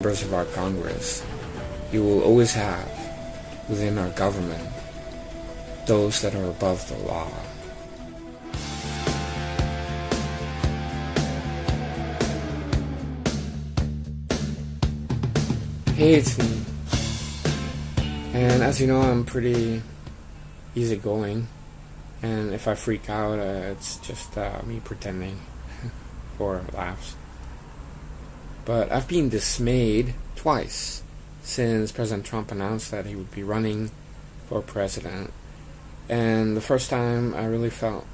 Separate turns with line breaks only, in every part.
members of our Congress, you will always have, within our government, those that are above the law. Hey, it's me. And as you know, I'm pretty easygoing. And if I freak out, it's just me pretending for laughs. But I've been dismayed twice since President Trump announced that he would be running for president. And the first time I really felt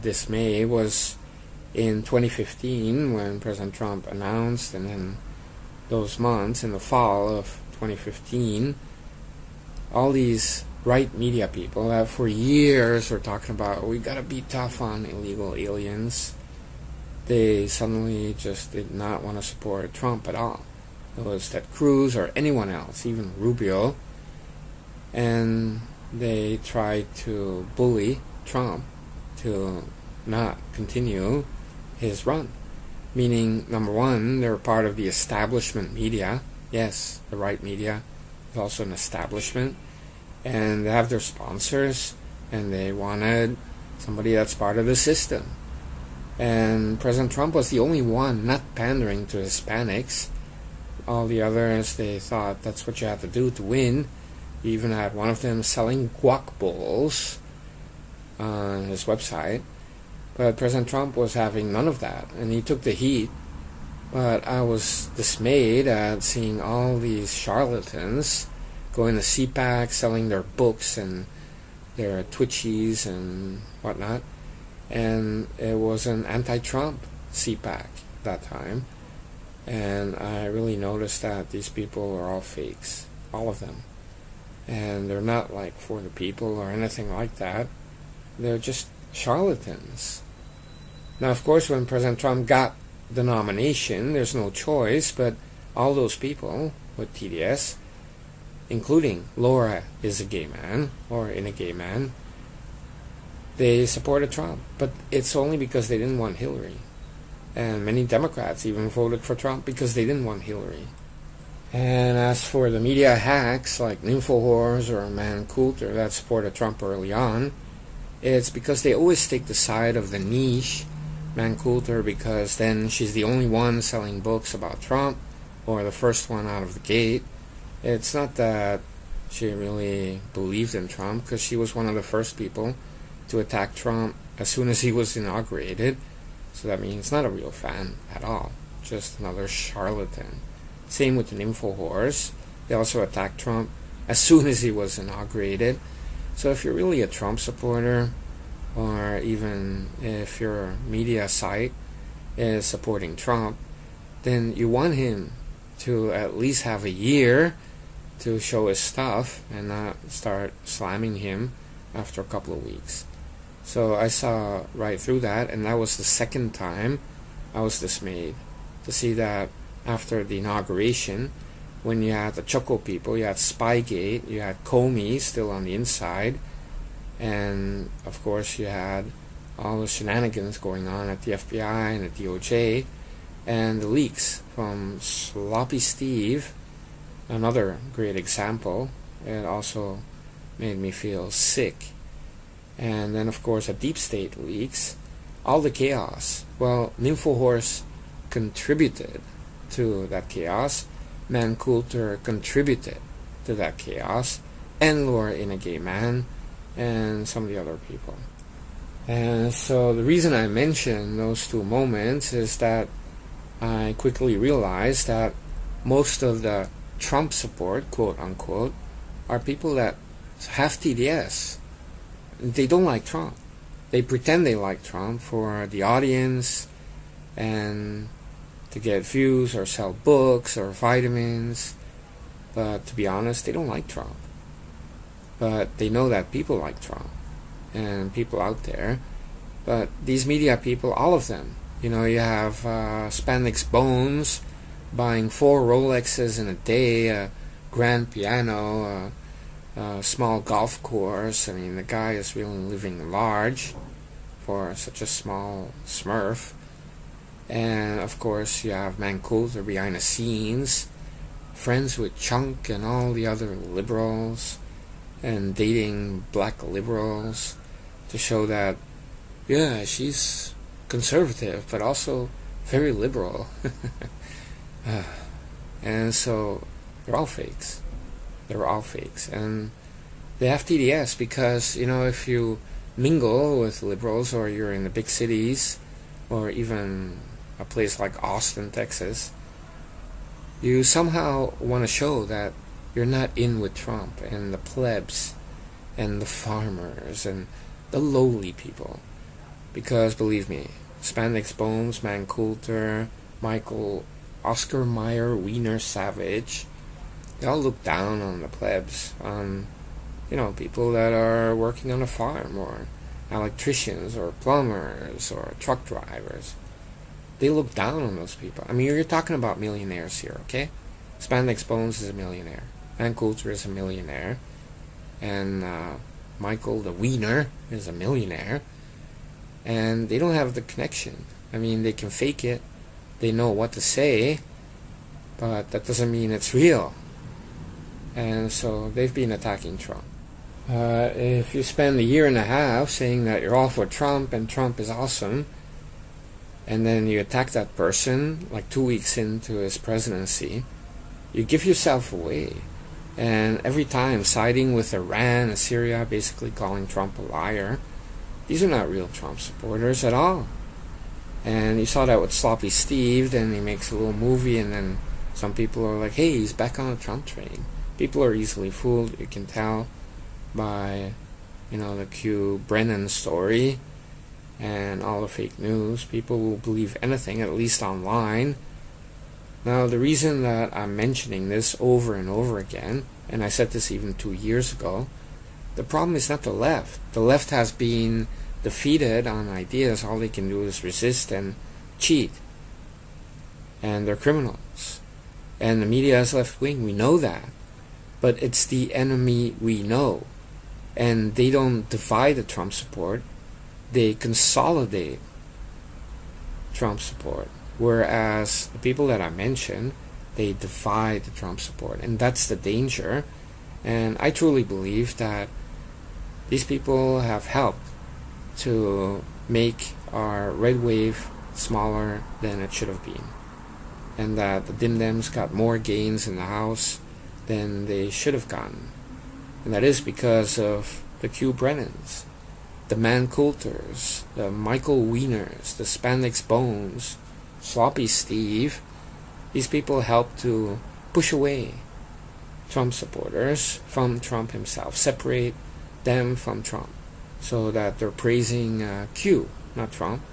dismay was in 2015 when President Trump announced, and then those months in the fall of 2015, all these right media people that for years were talking about, we gotta be tough on illegal aliens, they suddenly just did not want to support Trump at all. It was Ted Cruz or anyone else, even Rubio, and they tried to bully Trump to not continue his run. Meaning, number one, they're part of the establishment media. Yes, the right media is also an establishment. And they have their sponsors, and they wanted somebody that's part of the system. And President Trump was the only one not pandering to Hispanics. All the others, they thought that's what you had to do to win. You even had one of them selling guac bowls on his website. But President Trump was having none of that, and he took the heat. But I was dismayed at seeing all these charlatans going to CPAC, selling their books and their Twitchies and whatnot. And it was an anti-Trump CPAC that time. And I really noticed that these people are all fakes, all of them. And they're not like for the people or anything like that. They're just charlatans. Now, of course, when President Trump got the nomination, there's no choice, but all those people with TTS, including Laura is a gay man, or in a gay man, they supported Trump. But it's only because they didn't want Hillary. And many Democrats even voted for Trump because they didn't want Hillary. And as for the media hacks like InfoWars or Man Coulter that supported Trump early on, it's because they always take the side of the niche, Man Coulter, because then she's the only one selling books about Trump, or the first one out of the gate. It's not that she really believed in Trump, because she was one of the first people to attack Trump as soon as he was inaugurated. So that means not a real fan at all, just another charlatan. Same with the InfoWars. They also attacked Trump as soon as he was inaugurated. So if you're really a Trump supporter, or even if your media site is supporting Trump, then you want him to at least have a year to show his stuff and not start slamming him after a couple of weeks. So I saw right through that, and that was the second time I was dismayed to see that after the inauguration, when you had the Choco people, you had Spygate, you had Comey still on the inside, and of course you had all the shenanigans going on at the FBI and the DOJ, and the leaks from Sloppy Steve, another great example. It also made me feel sick. And then of course the deep state leaks, all the chaos. Well, InfoWars contributed to that chaos, Man Coulter contributed to that chaos, and Laura in a Gay Man, and some of the other people. And so the reason I mention those two moments is that I quickly realized that most of the Trump support, quote unquote, are people that have TTS. They don't like Trump. They pretend they like Trump for the audience and to get views or sell books or vitamins. But to be honest, they don't like Trump. But they know that people like Trump and people out there. But these media people, all of them, you have Spandex Bones buying 4 Rolexes in a day, a grand piano, a small golf course. I mean, the guy is really living large for such a small smurf. And of course you have Man Coulter behind the scenes friends with Chunk and all the other liberals and dating black liberals to show that, yeah, she's conservative but also very liberal. And so they're all fakes. They're all fakes. And they have TTS because, if you mingle with liberals or you're in the big cities or even a place like Austin, Texas, you somehow want to show that you're not in with Trump and the plebs and the farmers and the lowly people. Because believe me, Spandex Bones, Man Coulter, Michael, Oscar Mayer, Wiener Savage, they all look down on the plebs, on people that are working on a farm, or electricians, or plumbers, or truck drivers. They look down on those people. I mean, you're talking about millionaires here, okay? Spandex Bones is a millionaire. Van Coulter is a millionaire. And Michael the Wiener is a millionaire. And they don't have the connection. I mean, they can fake it. They know what to say. But that doesn't mean it's real. And so they've been attacking Trump. If you spend a year and a half saying that you're all for Trump and Trump is awesome, and then you attack that person like 2 weeks into his presidency, you give yourself away. And every time siding with Iran and Syria, basically calling Trump a liar, these are not real Trump supporters at all. And you saw that with Sloppy Steve. Then he makes a little movie, and then some people are like, hey, he's back on the Trump train. People are easily fooled. You can tell by, the Q Brennan story and all the fake news. People will believe anything, at least online. Now, the reason that I'm mentioning this over and over again, and I said this even 2 years ago, the problem is not the left. The left has been defeated on ideas. All they can do is resist and cheat. And they're criminals. And the media is left-wing. We know that. But it's the enemy we know. And they don't divide the Trump support. They consolidate Trump support. Whereas the people that I mentioned, they divide the Trump support. And that's the danger. And I truly believe that these people have helped to make our red wave smaller than it should have been. And that the DimDems got more gains in the House than they should have gotten. And that is because of the Q Brennans, the Man Coulters, the Michael Wieners, the Spandex Bones, Sloppy Steve. These people helped to push away Trump supporters from Trump himself, separate them from Trump, so that they're praising Q, not Trump,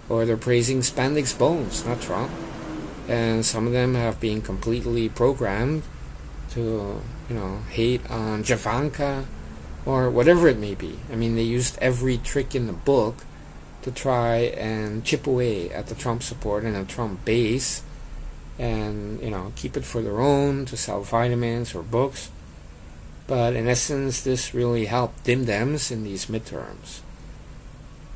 or they're praising Spandex Bones, not Trump. And some of them have been completely programmed to, hate on Javanka or whatever it may be. I mean, they used every trick in the book to try and chip away at the Trump support and the Trump base and, keep it for their own, to sell vitamins or books. But in essence, this really helped DimDems in these midterms.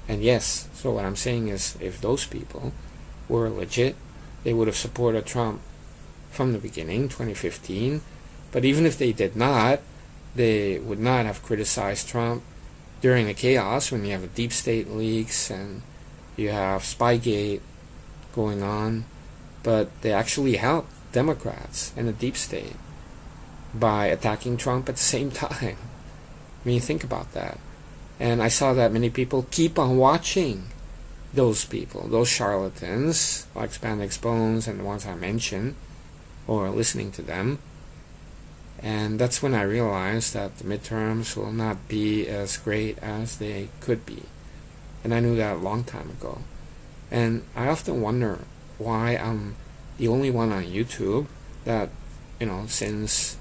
And yes, so what I'm saying is, if those people were legit, they would have supported Trump from the beginning, 2015. But even if they did not, they would not have criticized Trump during the chaos when you have the deep state leaks and you have Spygate going on. But they actually helped Democrats and the deep state by attacking Trump at the same time. I mean, think about that. And I saw that many people keep on watching those people, those charlatans, like Spandex Bones and the ones I mentioned, or listening to them. And that's when I realized that the midterms will not be as great as they could be. And I knew that a long time ago. And I often wonder why I'm the only one on YouTube that, since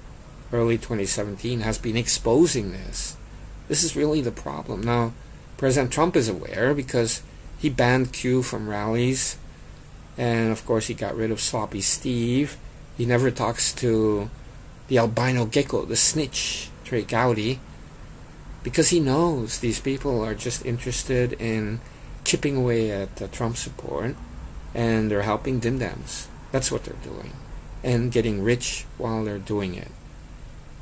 early 2017 has been exposing this. This is really the problem. Now, President Trump is aware because he banned Q from rallies, and of course he got rid of Sloppy Steve. He never talks to the albino gecko, the snitch, Trey Gowdy, because he knows these people are just interested in chipping away at the Trump support, and they're helping DimDems. That's what they're doing. and getting rich while they're doing it.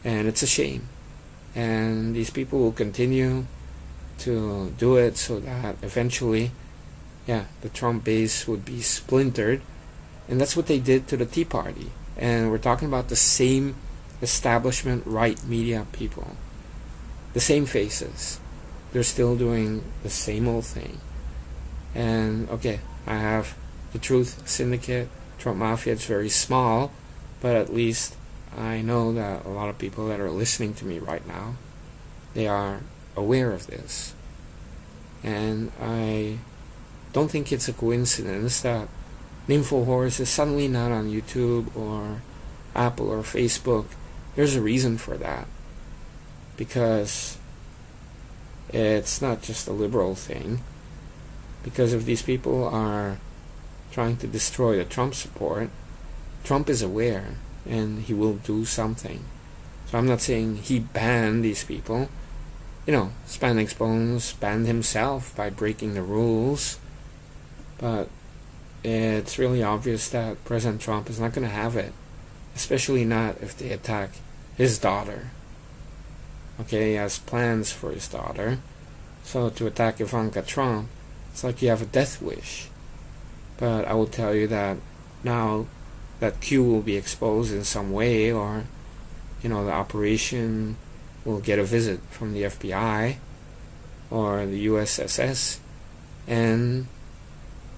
And it's a shame. And these people will continue to do it so that eventually, the Trump base would be splintered. And that's what they did to the Tea Party. And we're talking about the same establishment right media people. The same faces. They're still doing the same old thing. And okay, I have the Truth Syndicate, Trump Mafia. It's very small, but at least I know that a lot of people that are listening to me right now, they are aware of this. And I don't think it's a coincidence that Nymphahorse is suddenly not on YouTube or Apple or Facebook. There's a reason for that. Because it's not just a liberal thing. Because if these people are trying to destroy the Trump support, Trump is aware and he will do something. So I'm not saying he banned these people. Spandex Bones banned himself by breaking the rules. But it's really obvious that President Trump is not going to have it. Especially not if they attack his daughter. Okay, he has plans for his daughter. So to attack Ivanka Trump, it's like you have a death wish. But I will tell you that now that Q will be exposed in some way, or the operation will get a visit from the FBI or the USSS and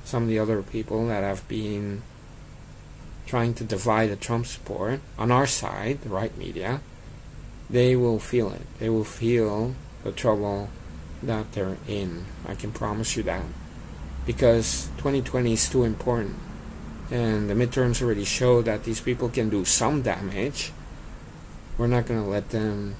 some of the other people that have been trying to divide the Trump support on our side, the right media. They will feel it. They will feel the trouble that they're in. I can promise you that. Because 2020 is too important. And the midterms already show that these people can do some damage. We're not going to let them